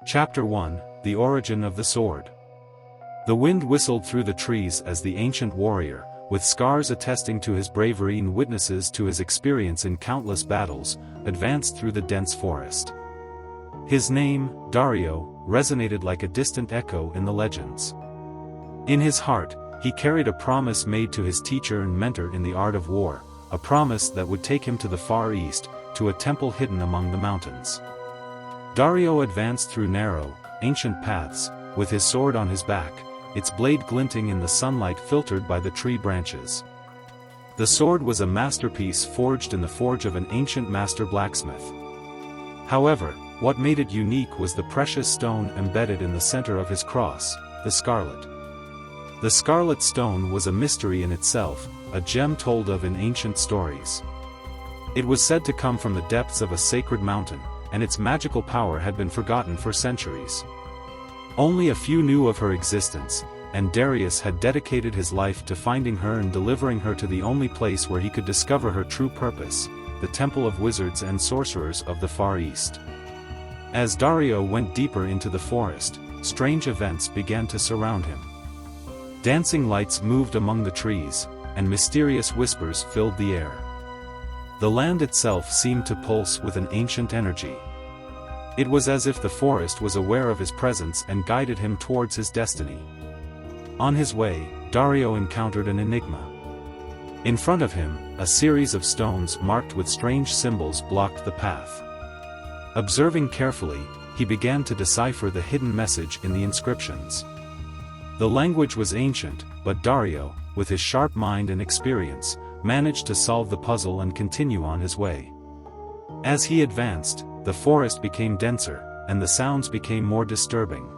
Chapter 1, The Origin of the Sword. The wind whistled through the trees as the ancient warrior, with scars attesting to his bravery and witnesses to his experience in countless battles, advanced through the dense forest. His name, Dario, resonated like a distant echo in the legends. In his heart, he carried a promise made to his teacher and mentor in the art of war, a promise that would take him to the far east, to a temple hidden among the mountains. Dario advanced through narrow, ancient paths, with his sword on his back, its blade glinting in the sunlight filtered by the tree branches. The sword was a masterpiece forged in the forge of an ancient master blacksmith. However, what made it unique was the precious stone embedded in the center of his cross, the scarlet. The scarlet stone was a mystery in itself, a gem told of in ancient stories. It was said to come from the depths of a sacred mountain, and its magical power had been forgotten for centuries. Only a few knew of her existence, and Darius had dedicated his life to finding her and delivering her to the only place where he could discover her true purpose, the Temple of Wizards and Sorcerers of the Far East. As Dario went deeper into the forest, strange events began to surround him. Dancing lights moved among the trees, and mysterious whispers filled the air. The land itself seemed to pulse with an ancient energy. It was as if the forest was aware of his presence and guided him towards his destiny. On his way, Dario encountered an enigma. In front of him, a series of stones marked with strange symbols blocked the path. Observing carefully, he began to decipher the hidden message in the inscriptions. The language was ancient, but Dario, with his sharp mind and experience, managed to solve the puzzle and continue on his way. As he advanced, the forest became denser, and the sounds became more disturbing.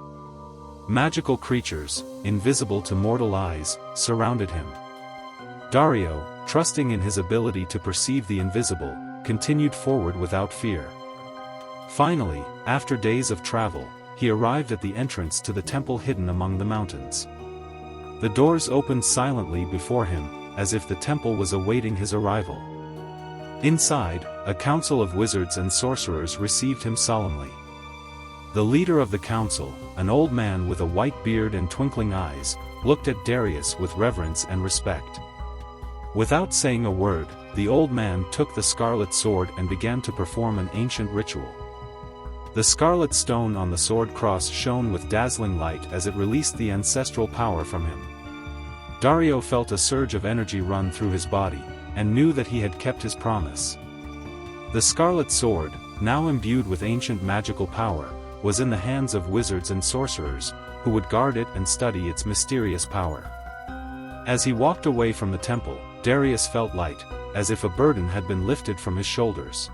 Magical creatures, invisible to mortal eyes, surrounded him. Dario, trusting in his ability to perceive the invisible, continued forward without fear. Finally, after days of travel, he arrived at the entrance to the temple hidden among the mountains. The doors opened silently before him, as if the temple was awaiting his arrival. Inside, a council of wizards and sorcerers received him solemnly. The leader of the council, an old man with a white beard and twinkling eyes, looked at Darius with reverence and respect. Without saying a word, the old man took the scarlet sword and began to perform an ancient ritual. The scarlet stone on the sword cross shone with dazzling light as it released the ancestral power from him. Dario felt a surge of energy run through his body, and knew that he had kept his promise. The Scarlet Sword, now imbued with ancient magical power, was in the hands of wizards and sorcerers, who would guard it and study its mysterious power. As he walked away from the temple, Darius felt light, as if a burden had been lifted from his shoulders.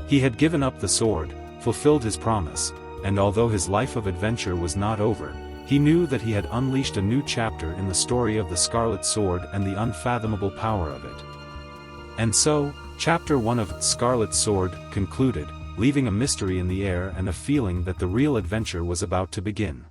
He had given up the sword, fulfilled his promise, and although his life of adventure was not over, he knew that he had unleashed a new chapter in the story of the Scarlet Sword and the unfathomable power of it. And so, Chapter 1 of Scarlet Sword concluded, leaving a mystery in the air and a feeling that the real adventure was about to begin.